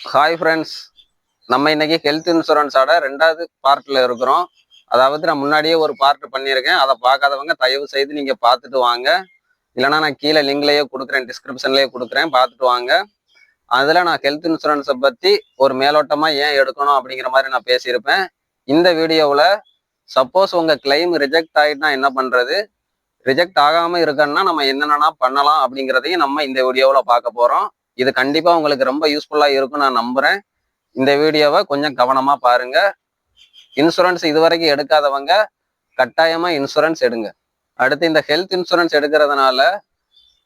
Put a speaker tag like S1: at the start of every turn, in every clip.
S1: Hi friends, நம்ம இன்னைக்கு health இன்சூரன்ஸோட 2வது பார்ட்டில் இருக்கிறோம். அதாவது நான் முன்னாடியே ஒரு பார்ட் பண்ணியிருக்கேன். அதை பார்க்காதவங்க தயவு செய்து நீங்கள் பார்த்துட்டு வாங்க. இல்லைனா நான் கீழே லிங்க்லேயே கொடுக்குறேன், டிஸ்கிரிப்ஷன்லேயே கொடுக்குறேன், பார்த்துட்டு வாங்க. அதில் நான் ஹெல்த் இன்சூரன்ஸை பற்றி ஒரு மேலோட்டமாக ஏன் எடுக்கணும் அப்படிங்கிற மாதிரி நான் பேசியிருப்பேன். இந்த வீடியோவில் சப்போஸ் உங்கள் கிளைம் ரிஜெக்ட் ஆகிட்டுனா என்ன பண்ணுறது, ரிஜெக்ட் ஆகாமல் இருக்கணும்னா நம்ம என்னென்னா பண்ணலாம் அப்படிங்கிறதையும் நம்ம இந்த வீடியோவில் பார்க்க போகிறோம். இது கண்டிப்பாக உங்களுக்கு ரொம்ப யூஸ்ஃபுல்லாக இருக்கும்னு நான் நம்புகிறேன். இந்த வீடியோவை கொஞ்சம் கவனமாக பாருங்க. இன்சூரன்ஸ் இதுவரைக்கும் எடுக்காதவங்க கட்டாயமாக இன்சூரன்ஸ் எடுங்க. அடுத்து இந்த ஹெல்த் இன்சூரன்ஸ் எடுக்கிறதுனால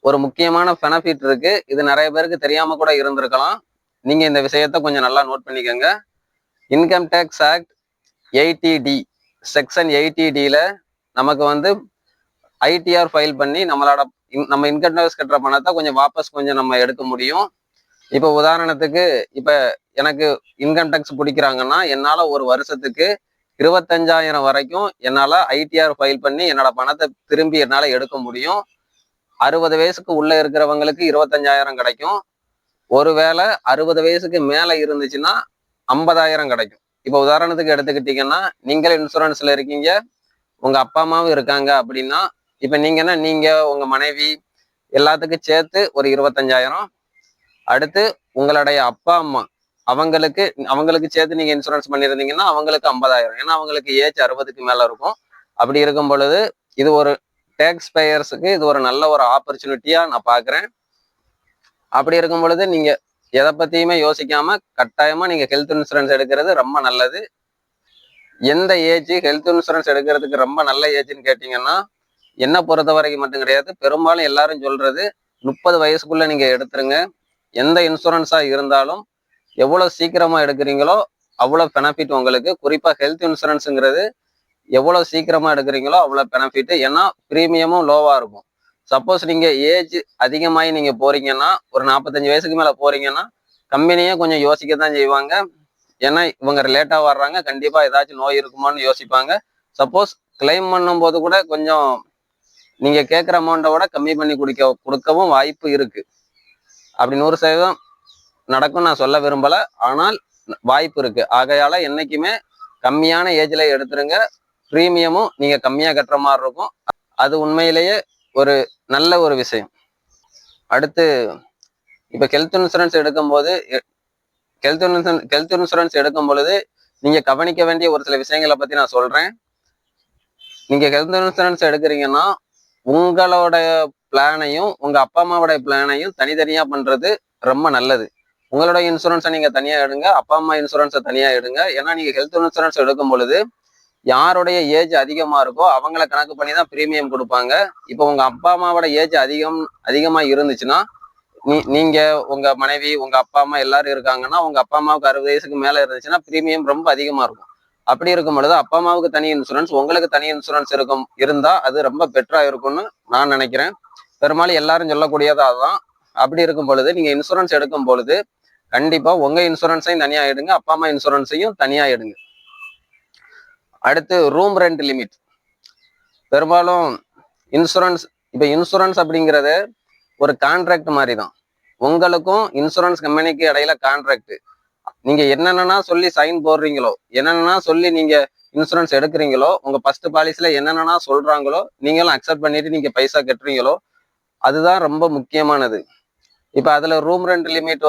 S1: ஒரு முக்கியமான பெனிஃபிட் இருக்கு. இது நிறைய பேருக்கு தெரியாம கூட இருந்திருக்கலாம். நீங்க இந்த விஷயத்த கொஞ்சம் நல்லா நோட் பண்ணிக்கோங்க. Income tax act 80D section 80Dல நமக்கு ஐடிஆர் ஃபைல் பண்ணி நம்ம இன்கம் டேக்ஸ் கட்டுற பணத்தை கொஞ்சம் வாபஸ் நம்ம எடுக்க முடியும். இப்போ உதாரணத்துக்கு இப்போ எனக்கு இன்கம் டேக்ஸ் பிடிக்கிறாங்கன்னா என்னால் ஒரு வருஷத்துக்கு 25,000 வரைக்கும் என்னால் ஐடிஆர் ஃபைல் பண்ணி என்னோட பணத்தை திரும்பி என்னால் எடுக்க முடியும். 60 வயசுக்கு உள்ளே இருக்கிறவங்களுக்கு 25,000 கிடைக்கும். ஒருவேளை 60 வயசுக்கு மேலே இருந்துச்சுன்னா 50,000 கிடைக்கும். இப்போ உதாரணத்துக்கு எடுத்துக்கிட்டிங்கன்னா நீங்கள் இன்சூரன்ஸில் இருக்கீங்க, உங்கள் அப்பா அம்மாவும் இருக்காங்க அப்படின்னா, இப்போ நீங்கள் உங்கள் மனைவி எல்லாத்துக்கும் சேர்த்து ஒரு 25,000, அடுத்து உங்களுடைய அப்பா அம்மா அவங்களுக்கு சேர்த்து நீங்க இன்சூரன்ஸ் பண்ணியிருந்தீங்கன்னா அவங்களுக்கு 50,000. ஏன்னா அவங்களுக்கு ஏஜ் 60க்கு மேல இருக்கும். அப்படி இருக்கும் பொழுது இது ஒரு டேக்ஸ் பேயர்ஸுக்கு இது ஒரு நல்ல ஒரு ஆப்பர்ச்சுனிட்டியா நான் பாக்குறேன். அப்படி இருக்கும் பொழுது நீங்க எதை பத்தியுமே யோசிக்காம கட்டாயமா நீங்க ஹெல்த் இன்சூரன்ஸ் எடுக்கிறது ரொம்ப நல்லது. எந்த ஏஜ் ஹெல்த் இன்சூரன்ஸ் எடுக்கிறதுக்கு ரொம்ப நல்ல ஏஜ்ன்னு கேட்டீங்கன்னா, என்ன பொறுத்த வரைக்கும் மட்டும் கிடையாது, பெரும்பாலும் எல்லாரும் சொல்றது 30 வயசுக்குள்ள நீங்க எடுத்துருங்க. எந்த இன்சூரன்ஸா இருந்தாலும் எவ்வளவு சீக்கிரமா எடுக்கிறீங்களோ அவ்வளவு பெனிஃபிட் உங்களுக்கு. குறிப்பா ஹெல்த் இன்சூரன்ஸுங்கிறது எவ்வளவு சீக்கிரமா எடுக்கிறீங்களோ அவ்வளவு பெனிஃபிட். ஏன்னா பிரீமியமும் லோவா இருக்கும். சப்போஸ் நீங்க ஏஜ் அதிகமாகி நீங்க போறீங்கன்னா, ஒரு 45 வயசுக்கு மேல போறீங்கன்னா கம்பெனியே கொஞ்சம் யோசிக்கத்தான் செய்வாங்க. ஏன்னா இவங்க லேட்டா வர்றாங்க, கண்டிப்பா ஏதாச்சும் நோய் இருக்குமான்னு யோசிப்பாங்க. சப்போஸ் கிளைம் பண்ணும் போது கூட கொஞ்சம் நீங்க கேட்குற அமௌண்ட்டை விட கம்மி பண்ணி கொடுக்கவும் வாய்ப்பு இருக்கு. அப்படி 100% நடக்கும் நான் சொல்ல விரும்பல, ஆனால் வாய்ப்பு இருக்கு. ஆகையால என்னைக்குமே கம்மியான ஏஜ்ல எடுத்துருங்க. ப்ரீமியமும் நீங்க கம்மியா கட்டுற மாதிரி இருக்கும். அது உண்மையிலேயே ஒரு நல்ல ஒரு விஷயம். அடுத்து இப்ப ஹெல்த் இன்சூரன்ஸ் எடுக்கும் பொழுது நீங்க கவனிக்க வேண்டிய ஒரு சில விஷயங்களை பத்தி நான் சொல்றேன். நீங்க ஹெல்த் இன்சூரன்ஸ் எடுக்கிறீங்கன்னா உங்களோட பிளானையும் உங்க அப்பா அம்மாவோட பிளானையும் தனித்தனியா பண்றது ரொம்ப நல்லது. உங்களோட இன்சூரன்ஸை நீங்க தனியா எடுங்க, அப்பா அம்மா இன்சூரன்ஸை தனியா எடுங்க. ஏன்னா நீங்க ஹெல்த் இன்சூரன்ஸ் எடுக்கும் பொழுது யாருடைய ஏஜ் அதிகமா இருக்கோ அவங்கள கணக்கு பண்ணி தான் பிரீமியம் கொடுப்பாங்க. இப்போ உங்க அப்பா அம்மாவோட ஏஜ் அதிகமா இருந்துச்சுன்னா, நீங்க உங்க மனைவி உங்க அப்பா அம்மா எல்லாரும் இருக்காங்கன்னா, உங்க அப்பா அம்மாவுக்கு 60 வயசுக்கு மேல இருந்துச்சுன்னா பிரீமியம் ரொம்ப அதிகமா இருக்கும். அப்படி இருக்கும் பொழுது அப்பா அம்மாவுக்கு தனி இன்சூரன்ஸ், உங்களுக்கு தனி இன்சூரன்ஸ் இருந்தா அது ரொம்ப பெட்டரா இருக்கும்னு நான் நினைக்கிறேன். பெரும்பாலும் எல்லாரும் சொல்லக்கூடியது அதுதான். அப்படி இருக்கும் பொழுது நீங்க இன்சூரன்ஸ் எடுக்கும் பொழுது கண்டிப்பா உங்க இன்சூரன்ஸையும் தனியா எடுங்க, அப்பா அம்மா இன்சூரன்ஸையும் தனியா எடுங்க. அடுத்து ரூம் ரெண்ட் லிமிட். பெரும்பாலும் இன்சூரன்ஸ் அப்படிங்கிறது ஒரு கான்ட்ராக்ட் மாதிரி தான். உங்களுக்கும் இன்சூரன்ஸ் கம்பெனிக்கு இடையில கான்ட்ராக்ட். நீங்க என்னென்னா சொல்லி சைன் போடுறீங்களோ, என்னென்னா சொல்லி நீங்க இன்சூரன்ஸ் எடுக்கிறீங்களோ, உங்க ஃபர்ஸ்ட் பாலிசில என்னென்னா சொல்றாங்களோ நீங்களும் அக்செப்ட் பண்ணிட்டு நீங்க பைசா கட்டுறீங்களோ, அதுதான் ரொம்ப முக்கியமானது. இப்ப அதுல ரூம் ரெண்ட் லிமிட்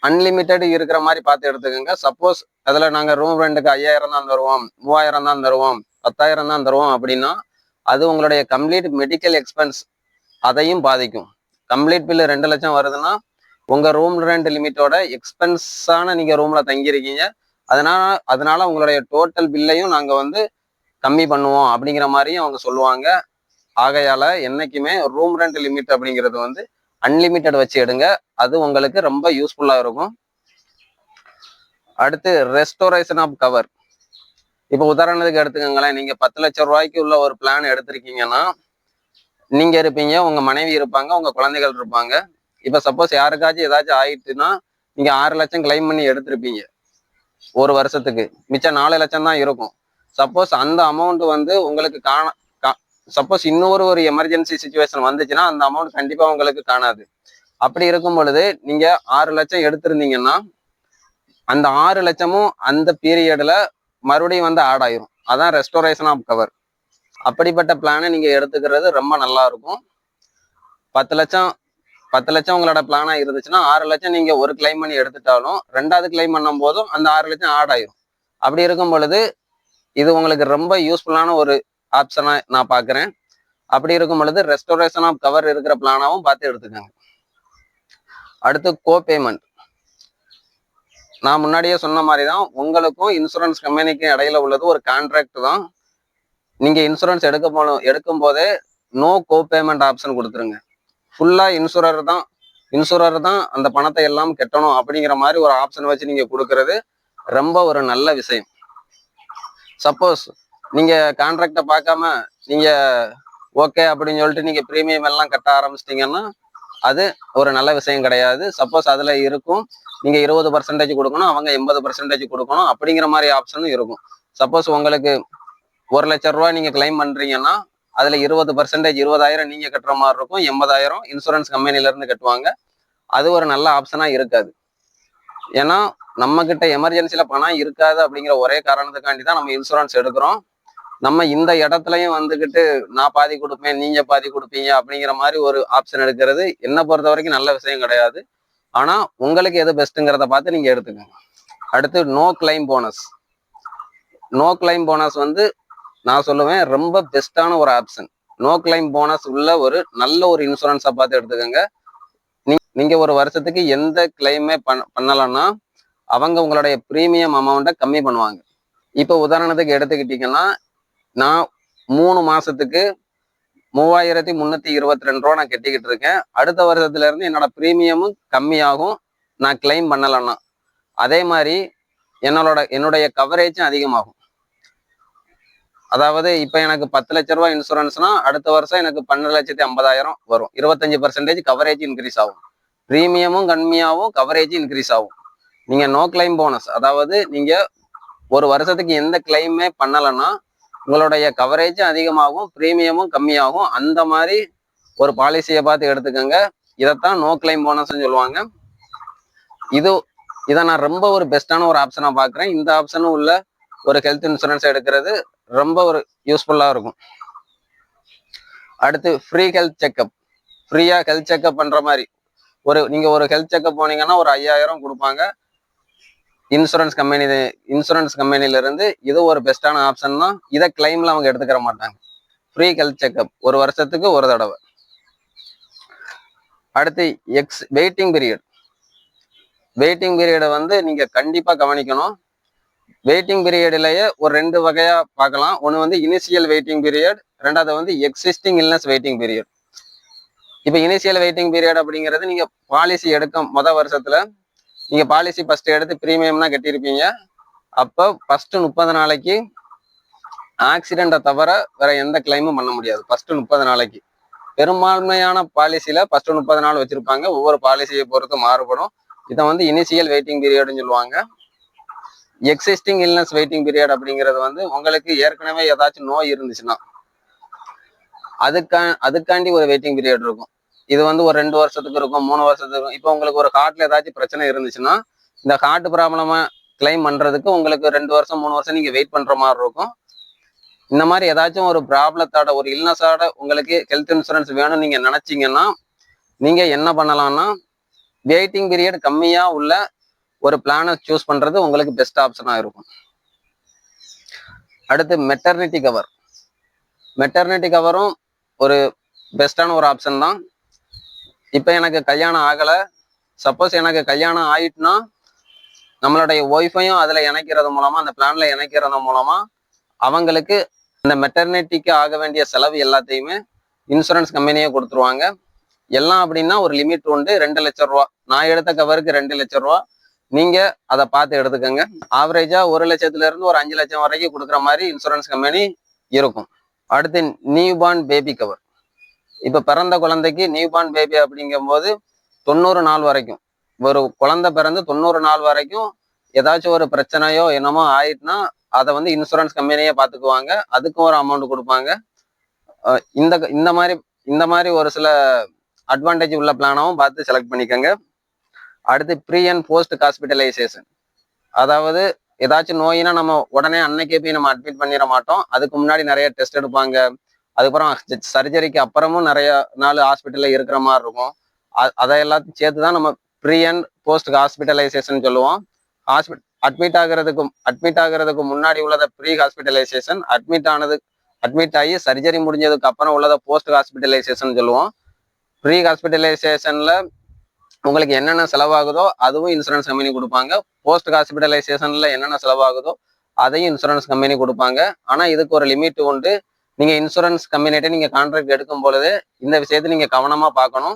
S1: அன்லிமிட்டெட் இருக்கிற மாதிரி பார்த்து எடுத்துக்கோங்க. சப்போஸ் அதுல நாங்க ரூம் ரெண்டுக்கு 5,000 தான் தருவோம், 3,000 தான் தருவோம், 10,000 தான் தருவோம் அப்படின்னா அது உங்களுடைய கம்ப்ளீட் மெடிக்கல் எக்ஸ்பென்ஸ் அதையும் பாதிக்கும். கம்ப்ளீட் பில்லு 2 லட்சம் வருதுன்னா உங்க ரூம் ரெண்ட் லிமிட்டோட எக்ஸ்பென்ஸான நீங்க ரூம்ல தங்கியிருக்கீங்க, அதனால உங்களுடைய டோட்டல் பில்லையும் நாங்க கம்மி பண்ணுவோம் அப்படிங்கிற மாதிரியும் அவங்க சொல்லுவாங்க. ஆகையால என்னைக்குமே ரூம் ரெண்ட் லிமிட் அப்படிங்கிறது அன்லிமிட்டட் வச்சு எடுங்க. அது உங்களுக்கு ரொம்ப யூஸ்ஃபுல்லா இருக்கும். அடுத்து ரெஸ்டோரேஷன் ஆஃப் கவர். இப்போ உதாரணத்துக்கு எடுத்துக்கோங்களேன், நீங்க 10 லட்சம் ரூபாய்க்கு உள்ள ஒரு பிளான் எடுத்திருக்கீங்கன்னா, நீங்க இருப்பீங்க, உங்க மனைவி இருப்பாங்க, உங்க குழந்தைகள் இருப்பாங்க. இப்ப சப்போஸ் யாருக்காச்சும் ஏதாச்சும் ஆயிட்டுன்னா நீங்க 6 லட்சம் கிளைம் பண்ணி எடுத்திருப்பீங்க ஒரு வருஷத்துக்கு, மிச்சம் 4 லட்சம் தான் இருக்கும். சப்போஸ் அந்த அமௌண்ட் உங்களுக்கு சப்போஸ் இன்னொரு எமர்ஜென்சி சுச்சுவேஷன் வந்துச்சுன்னா அந்த அமௌண்ட் கண்டிப்பா உங்களுக்கு காணாது. அப்படி இருக்கும் பொழுது நீங்க 6 லட்சம் எடுத்திருந்தீங்கன்னா அந்த 6 லட்சமும் அந்த பீரியட்ல மறுபடியும் வந்து ஆட் ஆயிரும். அதான் ரெஸ்டோரேஷன் ஆஃப் கவர். அப்படிப்பட்ட பிளானை நீங்க எடுத்துக்கிறது ரொம்ப நல்லா இருக்கும். 10 லட்சம் உங்களோட பிளானா இருந்துச்சுன்னா 6 லட்சம் நீங்க ஒரு கிளைம் பண்ணி எடுத்துட்டாலும் 2வது கிளைம் பண்ணும் போதும் அந்த 6 லட்சம் ஆட் ஆயிரும். அப்படி இருக்கும் பொழுது இது உங்களுக்கு ரொம்ப யூஸ்ஃபுல்லான ஒரு ஆப்ஷனா நான் பாக்குறேன். அப்படி இருக்கும் பொழுது ரெஸ்டோரேஷன் ஆஃப் கவர் இருக்கிற பிளானாவும் பார்த்து எடுத்துக்கோங்க. அடுத்து கோ பேமெண்ட். நான் முன்னாடியே சொன்ன மாதிரி தான், உங்களுக்கும் இன்சூரன்ஸ் கம்பெனிக்கும் இடையில உள்ளது ஒரு கான்ட்ராக்ட் தான். நீங்க இன்சூரன்ஸ் எடுக்கும் போதே நோ கோ பேமெண்ட் ஆப்ஷன் கொடுத்துருங்க. ஃபுல்லா இன்சூரர் தான் அந்த பணத்தை எல்லாம் கட்டணும் அப்படிங்கிற மாதிரி ஒரு ஆப்ஷன் வச்சு நீங்க கொடுக்கறது ரொம்ப ஒரு நல்ல விஷயம். சப்போஸ் நீங்க கான்ட்ராக்டை பார்க்காம நீங்க ஓகே அப்படின்னு சொல்லிட்டு நீங்க பிரீமியம் எல்லாம் கட்ட ஆரம்பிச்சிட்டீங்கன்னா அது ஒரு நல்ல விஷயம் கிடையாது. சப்போஸ் அதுல இருக்கும் நீங்க 20% கொடுக்கணும், அவங்க 80% கொடுக்கணும் அப்படிங்கிற மாதிரி ஆப்ஷனும் இருக்கும். சப்போஸ் உங்களுக்கு 1 லட்சம் ரூபாய் நீங்க கிளைம் பண்றீங்கன்னா அதுல 20% 20,000 நீங்க கட்டுற மாதிரி இருக்கும், 80,000 இன்சூரன்ஸ் கம்பெனில இருந்து கட்டுவாங்க. அது ஒரு நல்ல ஆப்ஷனா இருக்காது. ஏன்னா நம்ம கிட்ட எமர்ஜென்சில பணம் இருக்காது அப்படிங்கிற ஒரே காரணத்துக்காண்டி தான் நம்ம இன்சூரன்ஸ் எடுக்கிறோம். நம்ம இந்த இடத்துலயும் வந்துகிட்டு நான் பாதி கொடுப்பேன் நீங்க பாதி கொடுப்பீங்க அப்படிங்கிற மாதிரி ஒரு ஆப்ஷன் எடுக்கிறது என்னை பொறுத்த வரைக்கும் நல்ல விஷயம் கிடையாது. ஆனா உங்களுக்கு எது பெஸ்ட்டுங்கிறத பார்த்து நீங்க எடுத்துக்கோங்க. அடுத்து no claim bonus. No claim bonus வந்து நான் சொல்லுவேன் ரொம்ப பெஸ்டான ஒரு ஆப்ஷன். நோ கிளைம் போனஸ் உள்ள ஒரு நல்ல ஒரு இன்சூரன்ஸா பார்த்து எடுத்துக்கோங்க. நீங்க ஒரு வருஷத்துக்கு எந்த கிளைமே பண்ணலன்னா அவங்க உங்களுடைய பிரீமியம் அமௌண்ட்டை கம்மி பண்ணுவாங்க. இப்போ உதாரணத்துக்கு எடுத்துக்கிட்டீங்கன்னா நான் 3 மாசத்துக்கு 3,322 ரூபா நான் கட்டிக்கிட்டு இருக்கேன். அடுத்த வருஷத்துல இருந்து என்னோட பிரீமியமும் கம்மியாகும் நான் கிளைம் பண்ணலன்னா. அதே மாதிரி என்னுடைய கவரேஜும் அதிகமாகும். அதாவது இப்ப எனக்கு 10 லட்ச ரூபாய் இன்சூரன்ஸ்னா அடுத்த வருஷம் எனக்கு 12,50,000 வரும். 25% கவரேஜ் இன்க்ரீஸ் ஆகும். பிரீமியமும் கம்மியாகும், கவரேஜ் இன்க்ரீஸ் ஆகும். நீங்க நோ கிளைம் போனஸ், அதாவது நீங்க ஒரு வருஷத்துக்கு எந்த கிளைமே பண்ணலைன்னா உங்களுடைய கவரேஜ் அதிகமாகும், பிரீமியமும் கம்மியாகும். அந்த மாதிரி ஒரு பாலிசியை பார்த்து எடுத்துக்கோங்க. இதைத்தான் நோ கிளைம் போனஸ்ன்னு சொல்லுவாங்க. இதை நான் ரொம்ப ஒரு பெஸ்டான ஒரு ஆப்ஷனா பார்க்குறேன். இந்த ஆப்ஷனும் உள்ள ஒரு ஹெல்த் இன்சூரன்ஸ் எடுக்கிறது ரொம்ப ஒரு யூஸ்ஃபுல்லா இருக்கும். அடுத்து ஃப்ரீ ஹெல்த் செக்அப். ஃப்ரீயா ஹெல்த் செக்அப் பண்ற மாதிரி நீங்க ஒரு ஹெல்த் செக்அப் போனீங்கன்னா ஒரு 5,000 கொடுப்பாங்க இன்சூரன்ஸ் கம்பெனில இருந்து. இது ஒரு பெஸ்டான ஆப்ஷன் தான். இதை கிளைம்ல அவங்க எடுத்துக்கிற மாட்டாங்க. ஃப்ரீ ஹெல்த் செக்அப் ஒரு வருஷத்துக்கு ஒரு தடவை. அடுத்து வெயிட்டிங் பீரியட். வெயிட்டிங் பீரியடை வந்து நீங்க கண்டிப்பா கவனிக்கணும். வெயிட்டிங் பீரியட்லயே ஒரு 2 வகையா பார்க்கலாம். ஒன்று வந்து இனிஷியல் வெயிட்டிங் பீரியட், ரெண்டாவது வந்து எக்ஸிஸ்டிங் இல்னஸ் வெயிட்டிங் பீரியட். இப்போ இனிஷியல் வெயிட்டிங் பீரியட் அப்படிங்கிறது நீங்க பாலிசி எடுக்கும் வருஷத்துல நீங்க பாலிசி ஃபர்ஸ்ட் எடுத்து பிரீமியம்னா கட்டியிருப்பீங்க. அப்போ ஃபர்ஸ்ட் 30 நாளைக்கு ஆக்சிடென்ட்டை தவிர வேற எந்த கிளைமும் பண்ண முடியாது. ஃபர்ஸ்ட் 30 நாளைக்கு பெரும்பான்மையான பாலிசியில ஃபர்ஸ்ட் 30 நாள் வச்சிருப்பாங்க. ஒவ்வொரு பாலிசியை பொறுத்து மாறுபடும். இதை வந்து இனிஷியல் வெயிட்டிங் பீரியட்னு சொல்லுவாங்க. எக்ஸிஸ்டிங் இல்னஸ் வெயிட்டிங் பீரியட் அப்படிங்கிறது வந்து உங்களுக்கு ஏற்கனவே ஏதாச்சும் நோய் இருந்துச்சுன்னா அதுக்காண்டி ஒரு வெயிட்டிங் பீரியட் இருக்கும். இது வந்து ஒரு 2 வருஷத்துக்கு இருக்கும், 3 வருஷத்துக்கு இருக்கும். இப்போ உங்களுக்கு ஒரு ஹார்ட்ல ஏதாச்சும் பிரச்சனை இருந்துச்சுன்னா இந்த ஹார்ட் ப்ராப்ளமா கிளைம் பண்றதுக்கு உங்களுக்கு 2 வருஷம் 3 வருஷம் நீங்க வெயிட் பண்ற மாதிரி இருக்கும். இந்த மாதிரி ஏதாச்சும் ஒரு ப்ராப்ளத்தோட ஒரு இல்னஸோட உங்களுக்கு ஹெல்த் இன்சூரன்ஸ் வேணும்னு நீங்க நினைச்சீங்கன்னா நீங்க என்ன பண்ணலாம்னா வெயிட்டிங் பீரியட் கம்மியா உள்ள ஒரு பிளானை சூஸ் பண்றது உங்களுக்கு பெஸ்ட் ஆப்ஷனா இருக்கும். அடுத்து மெட்டர்னிட்டி கவர். மெட்டர்னிட்டி கவரும் ஒரு பெஸ்டான ஒரு ஆப்ஷன் தான். இப்போ எனக்கு கல்யாணம் ஆகலை, சப்போஸ் எனக்கு கல்யாணம் ஆயிட்டுனா நம்மளுடைய ஒய்ஃபையும் அதில் இணைக்கிறது மூலமா அந்த பிளான்ல இணைக்கிறது மூலமா அவங்களுக்கு இந்த மெட்டர்னிட்டிக்கு ஆக வேண்டிய செலவு எல்லாத்தையுமே இன்சூரன்ஸ் கம்பெனியே கொடுத்துருவாங்க. எல்லாம் அப்படின்னா ஒரு லிமிட் உண்டு. 2 லட்சம் ரூபா. நான் எடுத்த கவருக்கு 2 லட்சம் ரூபா. நீங்க அதை பார்த்து எடுத்துக்கோங்க. ஆவரேஜா 1 லட்சத்துல இருந்து ஒரு 5 லட்சம் வரைக்கும் கொடுக்குற மாதிரி இன்சூரன்ஸ் கம்பெனி இருக்கும். அடுத்து நியூ பார்ன் பேபி கவர். இப்ப பிறந்த குழந்தைக்கு நியூ பார்ன் பேபி அப்படிங்கும் போது 90 நாள் வரைக்கும், ஒரு குழந்தை பிறந்து 90 நாள் வரைக்கும் ஏதாச்சும் ஒரு பிரச்சனையோ என்னமோ ஆயிட்டுனா அதை வந்து இன்சூரன்ஸ் கம்பெனியே பார்த்துக்குவாங்க. அதுக்கும் ஒரு அமௌண்ட் கொடுப்பாங்க. இந்த மாதிரி ஒரு சில அட்வான்டேஜ் உள்ள பிளானாவும் பார்த்து செலக்ட் பண்ணிக்கோங்க. அடுத்து ப்ரீ அண்ட் போஸ்ட் ஹாஸ்பிட்டலைசேஷன். அதாவது ஏதாச்சும் நோயினா நம்ம உடனே அன்னைக்கே போய் நம்ம அட்மிட் பண்ணிட மாட்டோம். அதுக்கு முன்னாடி நிறைய டெஸ்ட் எடுப்பாங்க. அதுக்கப்புறம் சர்ஜரிக்கு அப்புறமும் நிறைய நாள் ஹாஸ்பிட்டல்ல இருக்கிற மாதிரி இருக்கும். அதை எல்லாத்தையும் சேர்த்து தான் நம்ம ப்ரீ அண்ட் போஸ்ட் ஹாஸ்பிட்டலைசேஷன் சொல்லுவோம். அட்மிட் ஆகிறதுக்கு முன்னாடி உள்ளதை ப்ரீ ஹாஸ்பிட்டலைசேஷன், அட்மிட் ஆகி சர்ஜரி முடிஞ்சதுக்கு அப்புறம் உள்ளதை போஸ்ட் ஹாஸ்பிட்டலைசேஷன் சொல்லுவோம். ப்ரீ ஹாஸ்பிட்டலைசேஷன்ல உங்களுக்கு என்னென்ன செலவாகுதோ அதுவும் இன்சூரன்ஸ் கம்பெனி கொடுப்பாங்க. போஸ்ட் ஹாஸ்பிட்டலைசேஷன்ல என்னென்ன செலவாகுதோ அதையும் இன்சூரன்ஸ் கம்பெனி கொடுப்பாங்க. ஆனா இதுக்கு ஒரு லிமிட் உண்டு. நீங்க இன்சூரன்ஸ் கம்பெனிகிட்ட நீங்க கான்ட்ராக்ட் எடுக்கும் பொழுது இந்த விஷயத்தை நீங்க கவனமா பார்க்கணும்.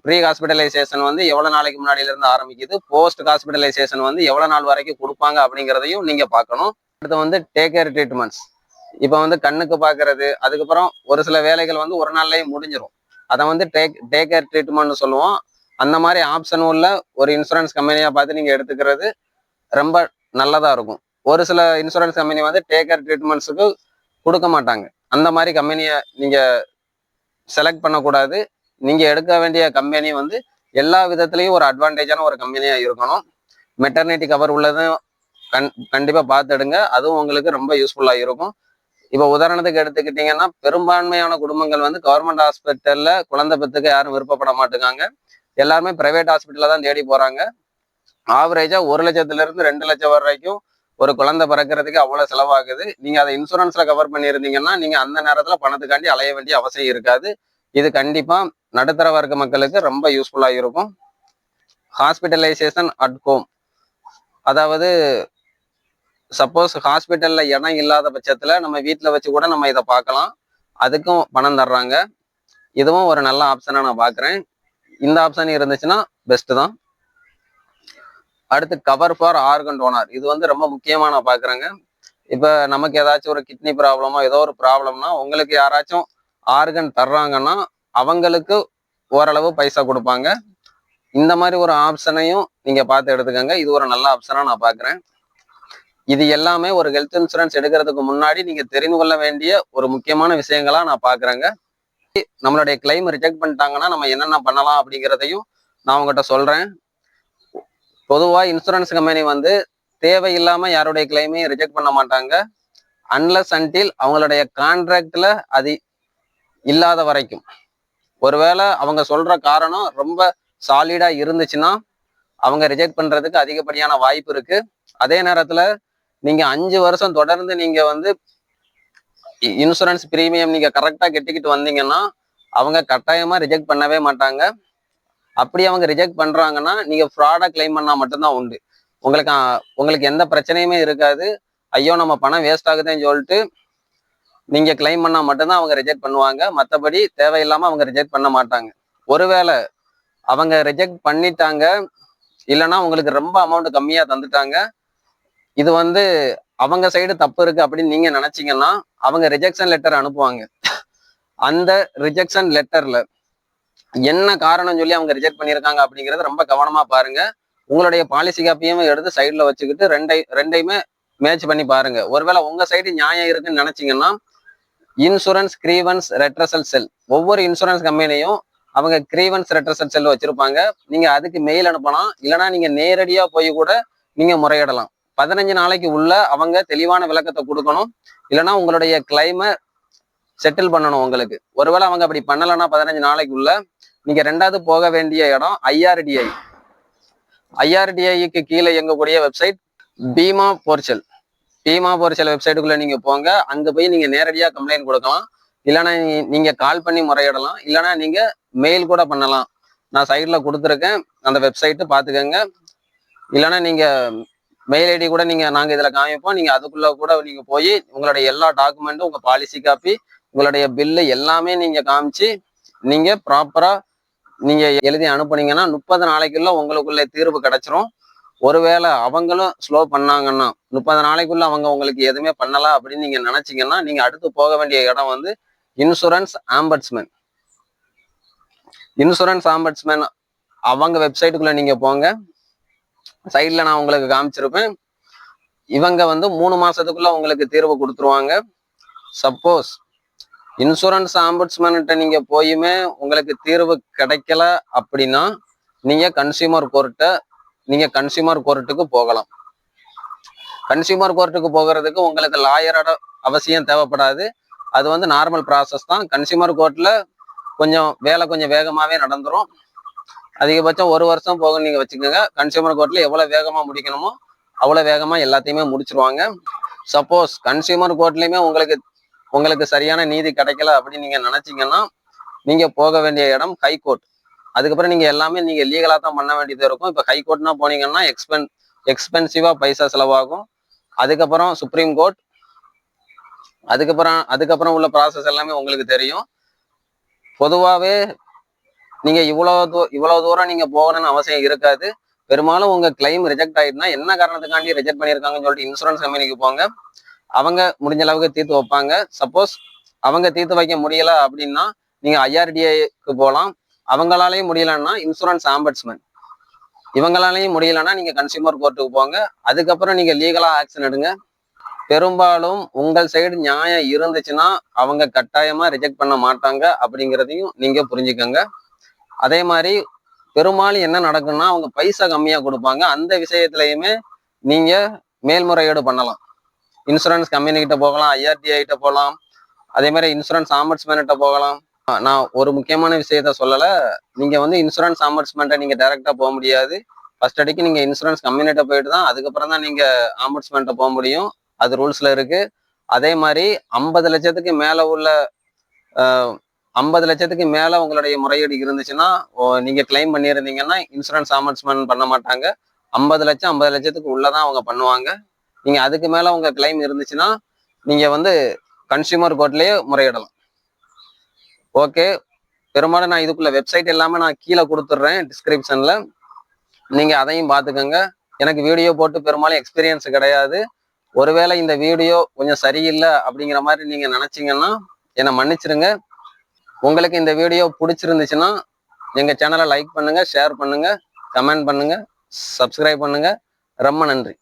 S1: ப்ரீ ஹாஸ்பிட்டலைசேஷன் வந்து எவ்வளவு நாளைக்கு முன்னாடியில இருந்து ஆரம்பிக்குது, போஸ்ட் ஹாஸ்பிட்டலைசேஷன் வந்து எவ்வளவு நாள் வரைக்கும் கொடுப்பாங்க அப்படிங்கிறதையும் நீங்க பார்க்கணும். அடுத்து வந்து டேக் கேர் ட்ரீட்மெண்ட்ஸ். இப்போ வந்து கண்ணுக்கு பார்க்கறது, அதுக்கப்புறம் ஒரு சில வேலைகள் வந்து ஒரு நாள்லயே முடிஞ்சிடும். அதை வந்து டேக் கேர் ட்ரீட்மெண்ட்னு சொல்லுவோம். அந்த மாதிரி ஆப்ஷன் உள்ள ஒரு இன்சூரன்ஸ் கம்பெனியா பார்த்து நீங்க எடுத்துக்கிறது ரொம்ப நல்லதா இருக்கும். ஒரு சில இன்சூரன்ஸ் கம்பெனி வந்து டேக் கேர் ட்ரீட்மெண்ட்ஸுக்கு கொடுக்க மாட்டாங்க. அந்த மாதிரி கம்பெனியை நீங்க செலக்ட் பண்ணக்கூடாது. நீங்க எடுக்க வேண்டிய கம்பெனி வந்து எல்லா விதத்துலையும் ஒரு அட்வான்டேஜான ஒரு கம்பெனியா இருக்கணும். மெட்டர்னிட்டி கவர் உள்ளதும் கண்டிப்பா பார்த்து எடுங்க. அதுவும் உங்களுக்கு ரொம்ப யூஸ்ஃபுல்லா இருக்கும். இப்போ உதாரணத்துக்கு எடுத்துக்கிட்டீங்கன்னா, பெரும்பான்மையான குடும்பங்கள் வந்து கவர்மெண்ட் ஹாஸ்பிட்டல்ல குழந்தை பெற்றுக்க யாரும் விருப்பப்பட மாட்டேங்காங்க. எல்லாருமே பிரைவேட் ஹாஸ்பிட்டல்ல தான் தேடி போறாங்க. ஆவரேஜா 1 லட்சத்துல இருந்து 2 லட்சம் வரைக்கும் ஒரு குழந்தை பிறக்கிறதுக்கு அவ்வளவு செலவாகுது. நீங்க அதை இன்சூரன்ஸ்ல கவர் பண்ணியிருந்தீங்கன்னா நீங்க அந்த நேரத்துல பணத்துக்காண்டி அலைய வேண்டிய அவசியம் இருக்காது. இது கண்டிப்பா நடுத்தர வர்க்க மக்களுக்கு ரொம்ப யூஸ்ஃபுல்லா இருக்கும். Hospitalisation at home. அதாவது சப்போஸ் ஹாஸ்பிட்டல்ல இடம் இல்லாத பட்சத்துல நம்ம வீட்டுல வச்சு கூட நம்ம இதை பார்க்கலாம். அதுக்கும் பணம் தர்றாங்க. இதுவும் ஒரு நல்ல ஆப்ஷனா நான் பாக்குறேன். இந்த ஆப்ஷன் இருந்துச்சுன்னா பெஸ்ட் தான். அடுத்து கவர் ஃபார் ஆர்கன் டோனார். இது வந்து ரொம்ப முக்கியமா நான் பாக்குறேங்க. இப்ப நமக்கு ஏதாச்சும் ஒரு கிட்னி ப்ராப்ளமோ ஏதோ ஒரு ப்ராப்ளம்னா உங்களுக்கு யாராச்சும் ஆர்கன் தர்றாங்கன்னா அவங்களுக்கு ஓரளவு பைசா கொடுப்பாங்க. இந்த மாதிரி ஒரு ஆப்ஷனையும் நீங்க பார்த்து எடுத்துக்கோங்க. இது ஒரு நல்ல ஆப்ஷனா நான் பாக்குறேன். இது எல்லாமே ஒரு ஹெல்த் இன்சூரன்ஸ் எடுக்கிறதுக்கு முன்னாடி நீங்க தெரிந்து கொள்ள வேண்டிய ஒரு முக்கியமான விஷயங்களா நான் பாக்குறேங்க. நம்மளுடைய கிளைம் ரிஜெக்ட் பண்ணிட்டாங்கன்னா நம்ம என்னென்ன பண்ணலாம் அப்படிங்கிறதையும் நான் உங்ககிட்ட சொல்றேன். பொதுவா இன்சூரன்ஸ் கம்பெனி வந்து தேவையில்லாம யாருடைய கிளைமையும் ரிஜெக்ட் பண்ண மாட்டாங்க. அன்லஸ் அன்டில் அவங்களுடைய கான்ட்ராக்ட்ல அது இல்லாத வரைக்கும். ஒருவேளை அவங்க சொல்ற காரணம் ரொம்ப சாலிடா இருந்துச்சுன்னா அவங்க ரிஜெக்ட் பண்றதுக்கு அதிகப்படியான வாய்ப்பு இருக்கு. அதே நேரத்துல நீங்க 5 வருஷம் தொடர்ந்து நீங்க வந்து இன்சூரன்ஸ் பிரீமியம் நீங்க கரெக்டா கட்டிக்கிட்டு வந்தீங்கன்னா அவங்க கட்டாயமா ரிஜெக்ட் பண்ணவே மாட்டாங்க. அப்படி அவங்க ரிஜெக்ட் பண்றாங்கன்னா நீங்க ஃப்ராடா கிளைம் பண்ணா மட்டும்தான் உண்டு. உங்களுக்கு எந்த பிரச்சனையுமே இருக்காது. ஐயோ நம்ம பணம் வேஸ்ட் ஆகுதுன்னு சொல்லிட்டு நீங்க கிளைம் பண்ணா மட்டும்தான் அவங்க ரிஜெக்ட் பண்ணுவாங்க. மற்றபடி தேவையில்லாம அவங்க ரிஜெக்ட் பண்ண மாட்டாங்க. ஒருவேளை அவங்க ரிஜெக்ட் பண்ணிட்டாங்க, இல்லைன்னா உங்களுக்கு ரொம்ப அமௌண்ட் கம்மியா தந்துட்டாங்க, இது வந்து அவங்க சைடு தப்பு இருக்கு அப்படின்னு நீங்க நினைச்சீங்கன்னா அவங்க ரிஜெக்ஷன் லெட்டர் அனுப்புவாங்க. அந்த ரிஜெக்ஷன் லெட்டர்ல என்ன காரணம் சொல்லி அவங்க ரிஜெக்ட் பண்ணியிருக்காங்க அப்படிங்கறத ரொம்ப கவனமா பாருங்க. உங்களுடைய பாலிசி காப்பியும் எடுத்து சைட்ல வச்சுக்கிட்டு ரெண்டையுமே மேட்ச் பண்ணி பாருங்க. ஒருவேளை உங்க சைடு நியாயம் இருக்குன்னு நினைச்சீங்கன்னா இன்சூரன்ஸ் கிரீவன்ஸ் ரெட்ரசல் செல், ஒவ்வொரு இன்சூரன்ஸ் கம்பெனியும் அவங்க கிரீவன்ஸ் ரெட்ரசல் செல் வச்சிருப்பாங்க. நீங்க அதுக்கு மெயில் அனுப்பலாம். இல்லைன்னா நீங்க நேரடியா போய் கூட நீங்க முறையிடலாம். 15 நாளைக்கு உள்ள அவங்க தெளிவான விளக்கத்தை கொடுக்கணும். இல்லைன்னா உங்களுடைய கிளைமை செட்டில் பண்ணணும். உங்களுக்கு ஒருவேளை அவங்க அப்படி பண்ணலைன்னா 15 நாளைக்குள்ள நீங்க ரெண்டாவது போக வேண்டிய இடம் ஐஆர்டிஐ. ஐஆர்டிஐக்கு கீழே இயங்கக்கூடிய வெப்சைட் பீமா போர்ச்சல். பீமா போர்ச்சல் வெப்சைட்டுக்குள்ள நீங்க போங்க. அங்க போய் நீங்க நேரடியா கம்ப்ளைண்ட் கொடுக்கலாம். இல்லைன்னா நீங்க கால் பண்ணி முறையிடலாம். இல்லைன்னா நீங்க மெயில் கூட பண்ணலாம். நான் சைட்ல கொடுத்துருக்கேன், அந்த வெப்சைட்டு பார்த்துக்கோங்க. இல்லைன்னா நீங்க மெயில் ஐடி கூட நாங்க இதுல காமிப்போம். நீங்க அதுக்குள்ள கூட நீங்க போய் உங்களுடைய எல்லா டாக்குமெண்ட்டும், உங்க பாலிசி காப்பி, உங்களுடைய பில்லு எல்லாமே நீங்க காமிச்சு நீங்க ப்ராப்பரா நீங்க எழுதி அனுப்புனீங்கன்னா 30 நாளைக்குள்ள உங்களுக்குள்ள தீர்வு கிடைச்சிரும். ஒருவேளை அவங்களும் ஸ்லோ பண்ணாங்கன்னா 30 நாளைக்குள்ள அவங்க உங்களுக்கு எதுவுமே பண்ணலாம் அப்படின்னு நீங்க நினைச்சீங்கன்னா நீங்க அடுத்து போக வேண்டிய இடம் வந்து இன்சூரன்ஸ் ஆம்பட்ஸ்மேன். இன்சூரன்ஸ் ஆம்பட்ஸ்மேன் அவங்க வெப்சைட்டுக்குள்ள நீங்க போங்க. சைட்ல நான் உங்களுக்கு காமிச்சிருப்பேன். இவங்க வந்து 3 மாசத்துக்குள்ள உங்களுக்கு தீர்வு கொடுத்துருவாங்க. சப்போஸ் இன்சூரன்ஸ் ஆம்புட்ஸ்மேன்கிட்ட நீங்க போயுமே உங்களுக்கு தீர்வு கிடைக்கல அப்படின்னா நீங்க கன்சியூமர் கோர்ட்டுக்கு போகலாம். கன்சியூமர் கோர்ட்டுக்கு போகிறதுக்கு உங்களுக்கு லாயரோட அவசியம் தேவைப்படாது. அது வந்து நார்மல் ப்ராசஸ் தான். கன்சியூமர் கோர்ட்ல கொஞ்சம் வேகமாவே நடந்துரும். அதிகபட்சம் 1 வருஷம் போக நீங்க வச்சுக்கோங்க. கன்சியூமர் கோர்ட்ல எவ்வளவு வேகமா முடிக்கணுமோ அவ்வளவு வேகமா எல்லாத்தையுமே முடிச்சிருவாங்க. சப்போஸ் கன்சியூமர் கோர்ட்லயுமே உங்களுக்கு சரியான நீதி கிடைக்கல அப்படின்னு நீங்க நினைச்சீங்கன்னா நீங்க போக வேண்டிய இடம் ஹைகோர்ட். அதுக்கப்புறம் நீங்க எல்லாமே நீங்க லீகலா தான் பண்ண வேண்டியது இருக்கும். இப்ப ஹைகோர்ட்னா போனீங்கன்னா எக்ஸ்பென்சிவா பைசா செலவாகும். அதுக்கப்புறம் சுப்ரீம் கோர்ட், அதுக்கப்புறம் உள்ள ப்ராசஸ் எல்லாமே உங்களுக்கு தெரியும். பொதுவாகவே நீங்க இவ்வளவு தூரம் நீங்க போகணும்னு அவசியம் இருக்காது. பெரும்பாலும் உங்க கிளைம் ரிஜெக்ட் ஆயிடுனா என்ன காரணத்துக்காண்டி ரிஜெக்ட் பண்ணியிருக்காங்கன்னு சொல்லிட்டு இன்சூரன்ஸ் கம்பெனிக்கு போங்க. அவங்க முடிஞ்ச அளவுக்கு தீர்த்து வைப்பாங்க. சப்போஸ் அவங்க தீர்த்து வைக்க முடியல அப்படின்னா நீங்க IRDAக்கு போகலாம். அவங்களாலையும் முடியலன்னா இன்சூரன்ஸ் ஆம்பட்ஸ்மேன், இவங்களாலையும் முடியலன்னா நீங்க கன்சியூமர் கோர்ட்டுக்கு போங்க. அதுக்கப்புறம் நீங்க லீகலா ஆக்ஷன் எடுங்க. பெரும்பாலும் உங்கள் சைடு நியாயம் இருந்துச்சுன்னா அவங்க கட்டாயமா ரிஜெக்ட் பண்ண மாட்டாங்க அப்படிங்கிறதையும் நீங்க புரிஞ்சுக்கோங்க. அதே மாதிரி பெரும்பாலும் என்ன நடக்கும்னா அவங்க பைசா கம்மியா கொடுப்பாங்க. அந்த விஷயத்துலயுமே நீங்க மேல்முறையீடு பண்ணலாம். இன்சூரன்ஸ் கம்பெனி கிட்ட போகலாம், IRDA கிட்ட போகலாம், அதே மாதிரி இன்சூரன்ஸ் ஆம்பட்ஸ்மேன் கிட்ட போகலாம். நான் ஒரு முக்கியமான விஷயத்த சொல்லல. நீங்க வந்து இன்சூரன்ஸ் ஆம்பட்ஸ்மேன்ட்ட நீங்க டைரக்டா போக முடியாது. ஃபர்ஸ்ட் அடிக்கு நீங்க இன்சூரன்ஸ் கம்பெனிட்ட போயிட்டு தான் அதுக்கப்புறம் தான் நீங்க ஆம்பட்ஸ்மேன்ட்ட போக முடியும். அது ரூல்ஸ்ல இருக்கு. அதே மாதிரி 50 லட்சத்துக்கு மேல உள்ள 50 லட்சத்துக்கு மேல உங்களுடைய முறையீடு இருந்துச்சுன்னா நீங்க கிளைம் பண்ணியிருந்தீங்கன்னா இன்சூரன்ஸ் ஆம்பட்ஸ்மேன் பண்ண மாட்டாங்க. 50 லட்சத்துக்கு உள்ளதான் அவங்க பண்ணுவாங்க. நீங்க அதுக்கு மேல உங்க கிளைம் இருந்துச்சுன்னா நீங்க வந்து கன்சியூமர் கோர்ட்லயே முறையிடலாம். ஓகே, பெரும்பாலும் நான் இதுக்குள்ள வெப்சைட் எல்லாமே நான் கீழே கொடுத்துட்றேன் டிஸ்கிரிப்ஷன்ல. நீங்க அதையும் பார்த்துக்கோங்க. எனக்கு வீடியோ போட்டு பெரும்பாலும் எக்ஸ்பீரியன்ஸ் கிடையாது. ஒருவேளை இந்த வீடியோ கொஞ்சம் சரியில்லை அப்படிங்கிற மாதிரி நீங்க நினைச்சீங்கன்னா என்னை மன்னிச்சிருங்க. உங்களுக்கு இந்த வீடியோ பிடிச்சிருந்துச்சுன்னா எங்க சேனலை லைக் பண்ணுங்க, ஷேர் பண்ணுங்க, கமெண்ட் பண்ணுங்க, சப்ஸ்கிரைப் பண்ணுங்க. ரொம்ப நன்றி.